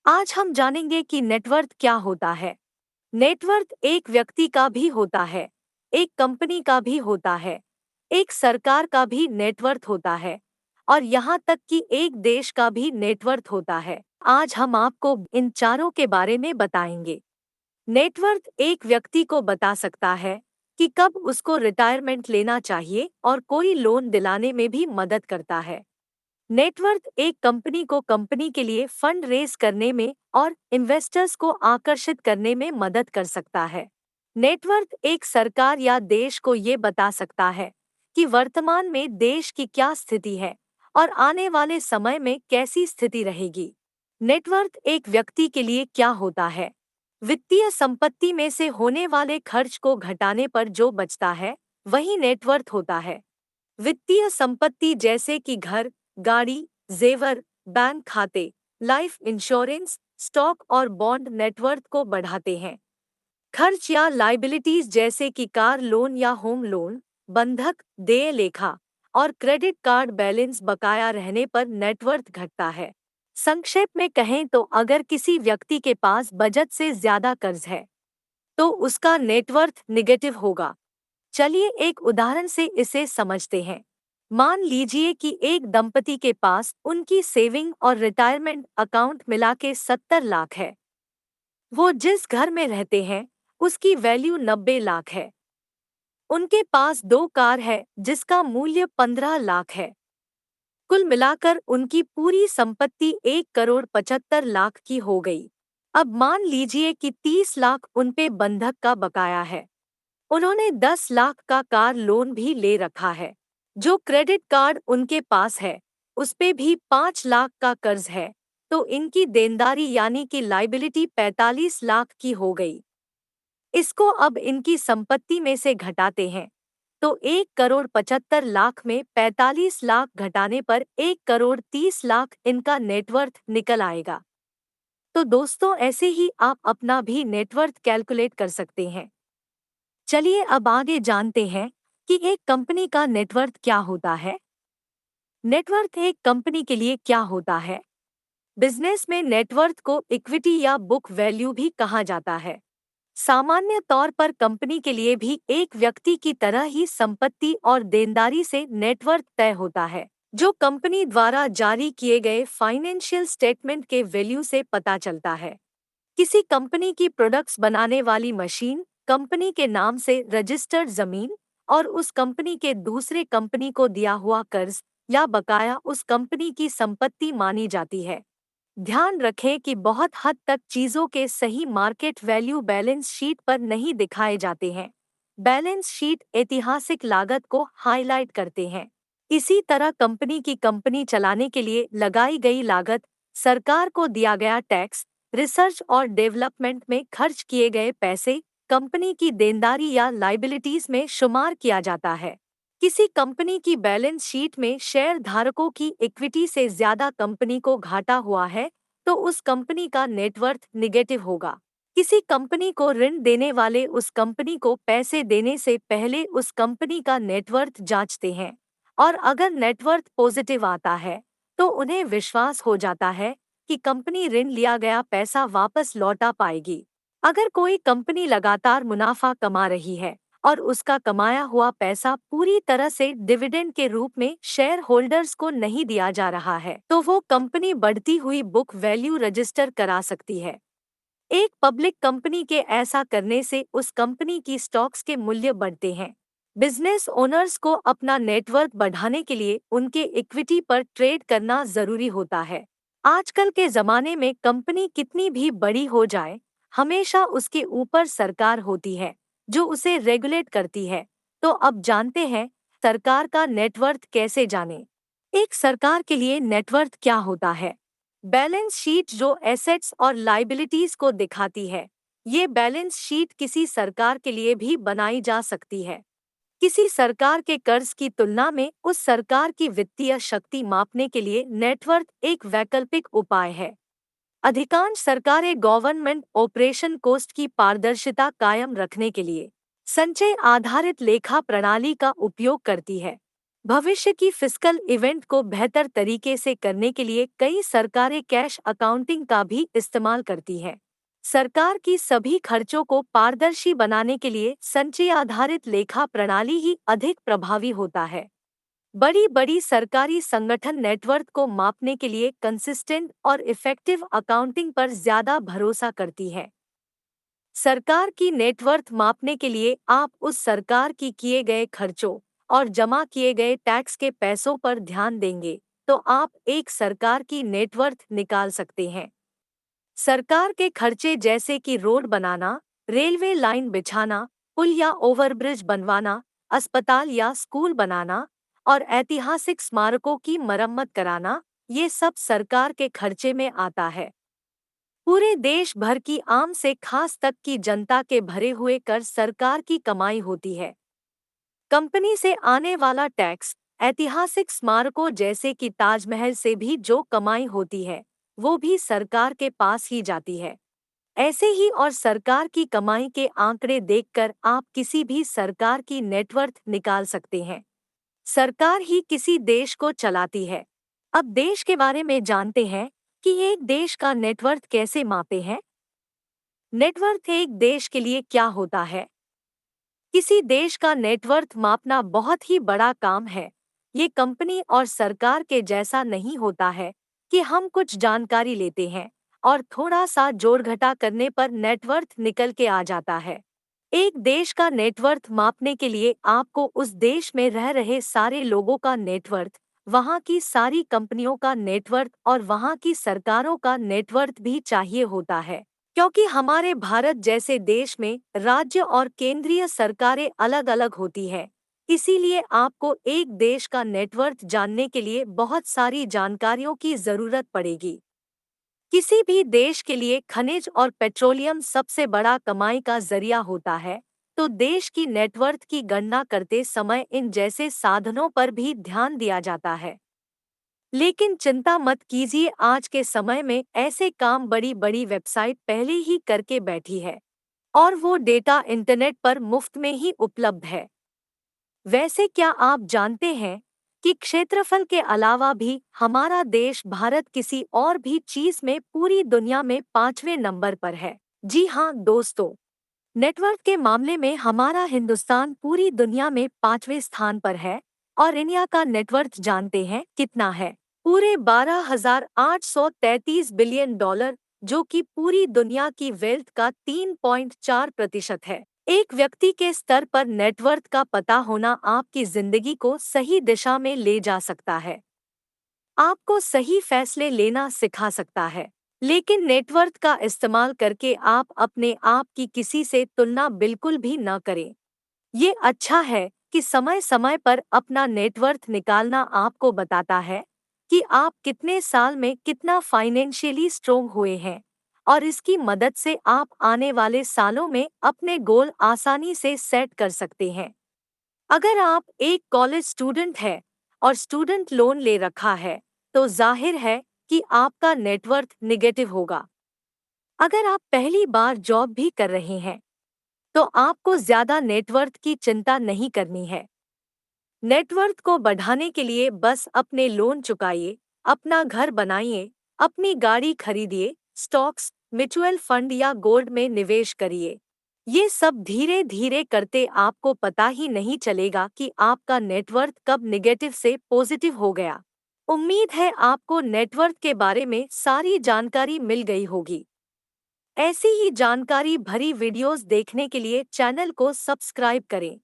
आज हम जानेंगे कि नेटवर्थ क्या होता है। नेटवर्थ एक व्यक्ति का भी होता है, एक कंपनी का भी होता है, एक सरकार का भी नेटवर्थ होता है और यहाँ तक कि एक देश का भी नेटवर्थ होता है। आज हम आपको इन चारों के बारे में बताएंगे। नेटवर्थ एक व्यक्ति को बता सकता है कि कब उसको रिटायरमेंट लेना चाहिए और कोई लोन दिलाने में भी मदद करता है। नेटवर्थ एक कंपनी को कंपनी के लिए फंड रेज करने में और इन्वेस्टर्स को आकर्षित करने में मदद कर सकता है। नेटवर्थ एक सरकार या देश को ये बता सकता है कि वर्तमान में देश की क्या स्थिति है और आने वाले समय में कैसी स्थिति रहेगी। नेटवर्थ एक व्यक्ति के लिए क्या होता है? वित्तीय संपत्ति में से होने वाले खर्च को घटाने पर जो बचता है वही नेटवर्थ होता है। वित्तीय संपत्ति जैसे कि घर, गाड़ी, जेवर, बैंक खाते, लाइफ इंश्योरेंस, स्टॉक और बॉन्ड नेटवर्थ को बढ़ाते हैं। खर्च या लाइबिलिटीज जैसे कि कार लोन या होम लोन, बंधक, देय लेखा और क्रेडिट कार्ड बैलेंस बकाया रहने पर नेटवर्थ घटता है। संक्षेप में कहें तो अगर किसी व्यक्ति के पास बजट से ज्यादा कर्ज है तो उसका नेटवर्थ निगेटिव होगा। चलिए एक उदाहरण से इसे समझते हैं। मान लीजिए कि एक दंपति के पास उनकी सेविंग और रिटायरमेंट अकाउंट मिला के 70 लाख है। वो जिस घर में रहते हैं उसकी वैल्यू 90 लाख है। उनके पास दो कार है जिसका मूल्य 15 लाख है। कुल मिलाकर उनकी पूरी संपत्ति 1 करोड़ 75 लाख की हो गई। अब मान लीजिए कि 30 लाख उनपे बंधक का बकाया है। उन्होंने 10 लाख का कार लोन भी ले रखा है। जो क्रेडिट कार्ड उनके पास है उस पे भी 5 लाख का कर्ज है, तो इनकी देनदारी यानी कि लाइबिलिटी 45 लाख की हो गई। इसको अब इनकी संपत्ति में से घटाते हैं तो 1 करोड़ 75 लाख में 45 लाख घटाने पर 1 करोड़ 30 लाख इनका नेटवर्थ निकल आएगा। तो दोस्तों ऐसे ही आप अपना भी नेटवर्थ कैलकुलेट कर सकते हैं। चलिए अब आगे जानते हैं कि एक कंपनी का नेटवर्थ क्या होता है। नेटवर्थ एक कंपनी के लिए क्या होता है? बिजनेस में नेटवर्थ को इक्विटी या बुक वैल्यू भी कहा जाता है। सामान्य तौर पर कंपनी के लिए भी एक व्यक्ति की तरह ही संपत्ति और देनदारी से नेटवर्थ तय होता है, जो कंपनी द्वारा जारी किए गए फाइनेंशियल स्टेटमेंट के वैल्यू से पता चलता है। किसी कंपनी की प्रोडक्ट्स बनाने वाली मशीन, कंपनी के नाम से रजिस्टर्ड जमीन और उस कंपनी के दूसरे कंपनी को दिया हुआ कर्ज या बकाया उस कंपनी की संपत्ति मानी जाती है। ध्यान रखें कि बहुत हद तक चीजों के सही मार्केट वैल्यू बैलेंस शीट पर नहीं दिखाए जाते हैं। बैलेंस शीट ऐतिहासिक लागत को हाईलाइट करते हैं। इसी तरह कंपनी की कंपनी चलाने के लिए लगाई गई लागत, सरकार को दिया गया टैक्स, रिसर्च और डेवलपमेंट में खर्च किए गए पैसे, कंपनी की देनदारी या लाइबिलिटीज में शुमार किया जाता है। किसी कंपनी की बैलेंस शीट में शेयर धारकों की इक्विटी से ज्यादा कंपनी को घाटा हुआ है तो उस कंपनी का नेटवर्थ निगेटिव होगा। किसी कंपनी को ऋण देने वाले उस कंपनी को पैसे देने से पहले उस कंपनी का नेटवर्थ जांचते हैं और अगर नेटवर्थ पॉजिटिव आता है तो उन्हें विश्वास हो जाता है कि कंपनी ऋण लिया गया पैसा वापस लौटा पाएगी। अगर कोई कंपनी लगातार मुनाफा कमा रही है और उसका कमाया हुआ पैसा पूरी तरह से डिविडेंड के रूप में शेयर होल्डर्स को नहीं दिया जा रहा है तो वो कंपनी बढ़ती हुई बुक वैल्यू रजिस्टर करा सकती है। एक पब्लिक कंपनी के ऐसा करने से उस कंपनी की स्टॉक्स के मूल्य बढ़ते हैं। बिजनेस ओनर्स को अपना नेटवर्थ बढ़ाने के लिए उनके इक्विटी पर ट्रेड करना जरूरी होता है। आजकल के जमाने में कंपनी कितनी भी बड़ी हो जाए, हमेशा उसके ऊपर सरकार होती है जो उसे रेगुलेट करती है। तो अब जानते हैं सरकार का नेटवर्थ कैसे जाने। एक सरकार के लिए नेटवर्थ क्या होता है? बैलेंस शीट जो एसेट्स और लाइबिलिटीज को दिखाती है। ये बैलेंस शीट किसी सरकार के लिए भी बनाई जा सकती है। किसी सरकार के कर्ज की तुलना में उस सरकार की वित्तीय शक्ति मापने के लिए नेटवर्थ एक वैकल्पिक उपाय है। अधिकांश सरकारें गवर्नमेंट ऑपरेशन कॉस्ट की पारदर्शिता कायम रखने के लिए संचय आधारित लेखा प्रणाली का उपयोग करती है। भविष्य की फिस्कल इवेंट को बेहतर तरीके से करने के लिए कई सरकारें कैश अकाउंटिंग का भी इस्तेमाल करती हैं। सरकार की सभी खर्चों को पारदर्शी बनाने के लिए संचय आधारित लेखा प्रणाली ही अधिक प्रभावी होता है। बड़ी बड़ी सरकारी संगठन नेटवर्थ को मापने के लिए कंसिस्टेंट और इफेक्टिव अकाउंटिंग पर ज्यादा भरोसा करती है। सरकार की नेटवर्थ मापने के लिए आप उस सरकार की किए गए खर्चों और जमा किए गए टैक्स के पैसों पर ध्यान देंगे तो आप एक सरकार की नेटवर्थ निकाल सकते हैं। सरकार के खर्चे जैसे कि रोड बनाना, रेलवे लाइन बिछाना, पुल या ओवरब्रिज बनवाना, अस्पताल या स्कूल बनाना और ऐतिहासिक स्मारकों की मरम्मत कराना, ये सब सरकार के खर्चे में आता है। पूरे देश भर की आम से खास तक की जनता के भरे हुए कर सरकार की कमाई होती है। कंपनी से आने वाला टैक्स, ऐतिहासिक स्मारकों जैसे कि ताजमहल से भी जो कमाई होती है, वो भी सरकार के पास ही जाती है। ऐसे ही और सरकार की कमाई के आंकड़े देखकर आप किसी भी सरकार की नेटवर्थ निकाल सकते हैं। सरकार ही किसी देश को चलाती है। अब देश के बारे में जानते हैं कि एक देश का नेटवर्थ कैसे मापे हैं। नेटवर्थ एक देश के लिए क्या होता है? किसी देश का नेटवर्थ मापना बहुत ही बड़ा काम है। ये कंपनी और सरकार के जैसा नहीं होता है कि हम कुछ जानकारी लेते हैं और थोड़ा सा जोड़ घटा करने पर नेटवर्थ निकल के आ जाता है। एक देश का नेटवर्थ मापने के लिए आपको उस देश में रह रहे सारे लोगों का नेटवर्थ, वहाँ की सारी कंपनियों का नेटवर्थ और वहाँ की सरकारों का नेटवर्थ भी चाहिए होता है। क्योंकि हमारे भारत जैसे देश में राज्य और केंद्रीय सरकारें अलग-अलग होती है, इसीलिए आपको एक देश का नेटवर्थ जानने के लिए बहुत सारी जानकारियों की जरूरत पड़ेगी। किसी भी देश के लिए खनिज और पेट्रोलियम सबसे बड़ा कमाई का जरिया होता है, तो देश की नेटवर्थ की गणना करते समय इन जैसे साधनों पर भी ध्यान दिया जाता है। लेकिन चिंता मत कीजिए, आज के समय में ऐसे काम बड़ी बड़ी वेबसाइट पहले ही करके बैठी है और वो डेटा इंटरनेट पर मुफ्त में ही उपलब्ध है। वैसे क्या आप जानते हैं कि क्षेत्रफल के अलावा भी हमारा देश भारत किसी और भी चीज में पूरी दुनिया में 5वें नंबर पर है? जी हाँ दोस्तों, नेटवर्क के मामले में हमारा हिंदुस्तान पूरी दुनिया में 5वें स्थान पर है। और इंडिया का नेटवर्थ जानते हैं कितना है? पूरे 12,833 बिलियन डॉलर, जो कि पूरी दुनिया की वेल्थ का 3.4% है। एक व्यक्ति के स्तर पर नेटवर्थ का पता होना आपकी जिंदगी को सही दिशा में ले जा सकता है, आपको सही फैसले लेना सिखा सकता है। लेकिन नेटवर्थ का इस्तेमाल करके आप अपने आप की किसी से तुलना बिल्कुल भी न करें। ये अच्छा है कि समय समय पर अपना नेटवर्थ निकालना आपको बताता है कि आप कितने साल में कितना फाइनेंशियली स्ट्रोंग हुए हैं और इसकी मदद से आप आने वाले सालों में अपने गोल आसानी से सेट कर सकते हैं। अगर आप एक कॉलेज स्टूडेंट हैं और स्टूडेंट लोन ले रखा है, तो जाहिर है कि आपका नेटवर्थ निगेटिव होगा। अगर आप पहली बार जॉब भी कर रहे हैं, तो आपको ज्यादा नेटवर्थ की चिंता नहीं करनी है। नेटवर्थ को बढ़ाने के लिए बस अपने लोन चुकाइए, अपना घर बनाइए, अपनी गाड़ी खरीदिए, स्टॉक्स, म्यूचुअल फंड या गोल्ड में निवेश करिए। ये सब धीरे धीरे करते आपको पता ही नहीं चलेगा कि आपका नेटवर्थ कब निगेटिव से पॉजिटिव हो गया। उम्मीद है आपको नेटवर्थ के बारे में सारी जानकारी मिल गई होगी। ऐसी ही जानकारी भरी वीडियोस देखने के लिए चैनल को सब्सक्राइब करें।